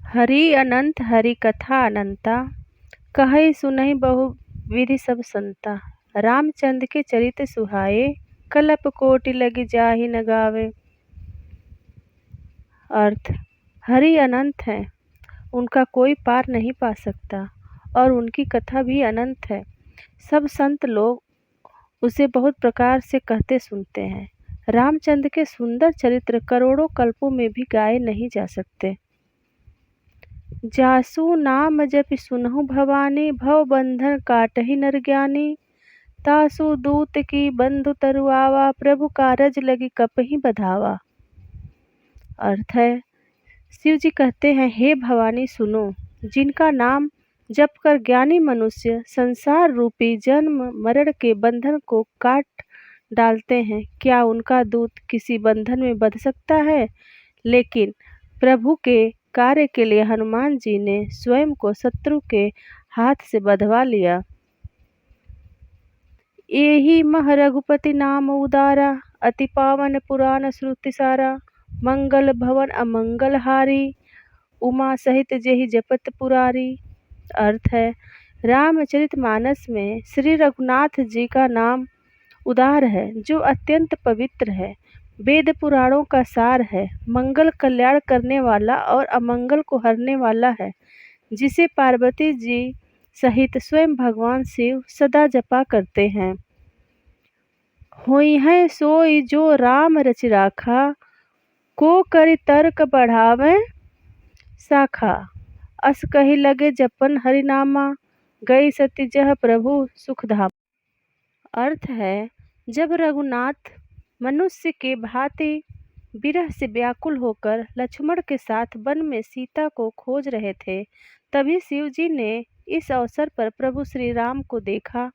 हरि अनंत हरि कथा अनंता, कहई सुनहि बहु विधि सब संता। रामचंद्र के चरित सुहाए, कलप कोटि लगी जाहि न गावे। अर्थ, हरि अनंत है, उनका कोई पार नहीं पा सकता और उनकी कथा भी अनंत है। सब संत लोग उसे बहुत प्रकार से कहते सुनते हैं। रामचंद्र के सुंदर चरित्र करोड़ों कल्पों में भी गाए नहीं जा सकते। जासु नाम जपि सुनहु भवानी, भव बंधन काटहि नर ज्ञानी। तासु दूत की बंधु तरुआवा, प्रभु कारज लगी कपहि बधावा। अर्थ है, शिव जी कहते हैं, हे भवानी सुनो, जिनका नाम जप कर ज्ञानी मनुष्य संसार रूपी जन्म मरण के बंधन को काट डालते हैं, क्या उनका दूत किसी बंधन में बंध सकता है। लेकिन प्रभु के कार्य के लिए हनुमान जी ने स्वयं को शत्रु के हाथ से बंधवा लिया। एहि मह रघुपति नाम उदारा, अति पावन पुराण श्रुति सारा। मंगल भवन अमंगल हारी, उमा सहित जेहि जपत पुरारी। अर्थ है, रामचरितमानस में श्री रघुनाथ जी का नाम उदार है, जो अत्यंत पवित्र है, वेद पुराणों का सार है, मंगल कल्याण करने वाला और अमंगल को हरने वाला है, जिसे पार्वती जी सहित स्वयं भगवान शिव सदा जपा करते हैं। होई है सोई जो राम रचि राखा, को करि तर्क बढ़ावे शाखा। अस कहि लगे जपन हरिनामा, गई सती जह प्रभु सुखधाम। अर्थ है, जब रघुनाथ मनुष्य के भांति विरह से व्याकुल होकर लक्ष्मण के साथ वन में सीता को खोज रहे थे, तभी शिव जी ने इस अवसर पर प्रभु श्री राम को देखा।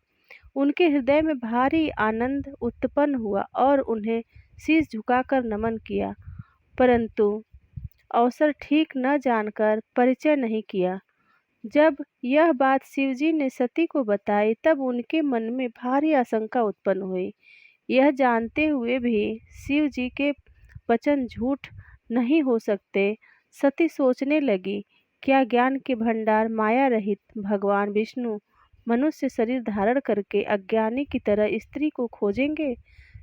उनके हृदय में भारी आनंद उत्पन्न हुआ और उन्हें शीश झुकाकर नमन किया, परंतु अवसर ठीक न जानकर परिचय नहीं किया। जब यह बात शिवजी ने सती को बताई, तब उनके मन में भारी आशंका उत्पन्न हुई। यह जानते हुए भी शिव जी के वचन झूठ नहीं हो सकते, सती सोचने लगी, क्या ज्ञान के भंडार माया रहित भगवान विष्णु मनुष्य शरीर धारण करके अज्ञानी की तरह स्त्री को खोजेंगे।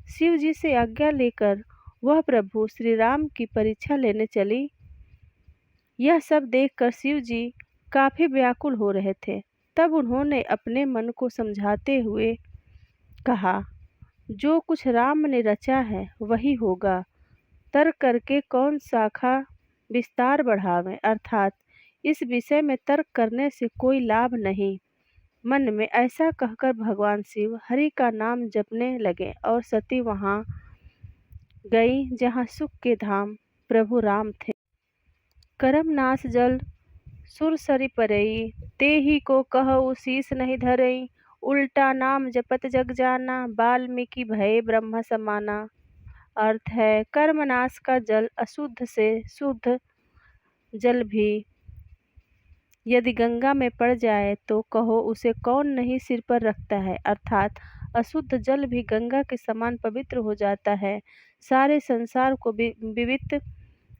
शिव जी से आज्ञा लेकर वह प्रभु श्री राम की परीक्षा लेने चली। यह सब देखकर शिव जी काफी व्याकुल हो रहे थे। तब उन्होंने अपने मन को समझाते हुए कहा, जो कुछ राम ने रचा है वही होगा, तर्क करके कौन शाखा विस्तार बढ़ावें। अर्थात इस विषय में तर्क करने से कोई लाभ नहीं। मन में ऐसा कहकर भगवान शिव हरि का नाम जपने लगे और सती वहां गई जहां सुख के धाम प्रभु राम थे। करम नाश जल सुरसरी परई, तेहि को कहऊ शीस नहीं धरई। उल्टा नाम जपत जग जाना, वाल्मीकि भये ब्रह्म समाना। अर्थ है, कर्मनाश का जल अशुद्ध से शुद्ध जल भी यदि गंगा में पड़ जाए तो कहो उसे कौन नहीं सिर पर रखता है। अर्थात अशुद्ध जल भी गंगा के समान पवित्र हो जाता है। सारे संसार को विदित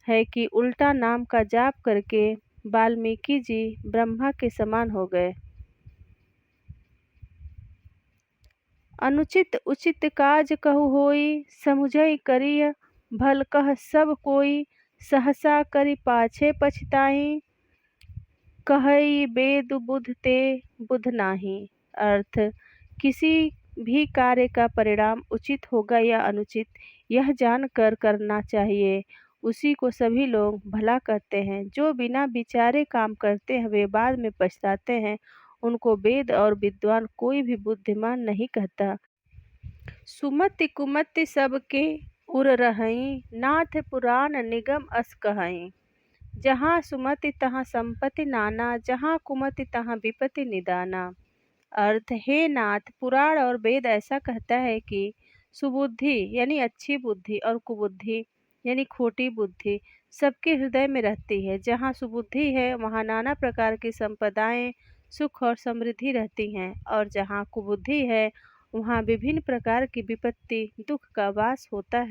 है कि उल्टा नाम का जाप करके वाल्मीकि जी ब्रह्मा के समान हो गए। अनुचित उचित काज कहु होई, समुझई करिय भल कह सब कोई। सहसा करि पाछे पछताई, कहई वेद बुध ते बुध नाही। अर्थ, किसी भी कार्य का परिणाम उचित होगा या अनुचित, यह जानकर करना चाहिए। उसी को सभी लोग भला कहते हैं। जो बिना विचारे काम करते हैं वे बाद में पछताते हैं। उनको वेद और विद्वान कोई भी बुद्धिमान नहीं कहता। सुमति कुमति सबके उर रहई, नाथ पुराण निगम अस कहई। जहाँ सुमति तहाँ संपत्ति नाना, जहाँ कुमति तहाँ विपत्ति निदाना। अर्थ, हे नाथ, पुराण और वेद ऐसा कहता है कि सुबुद्धि यानी अच्छी बुद्धि और कुबुद्धि यानी खोटी बुद्धि सबके हृदय में रहती है। जहाँ सुबुद्धि है वहाँ नाना प्रकार की संपदाएं, सुख और समृद्धि रहती हैं, और जहाँ कुबुद्धि है वहाँ विभिन्न प्रकार की विपत्ति, दुख का वास होता है।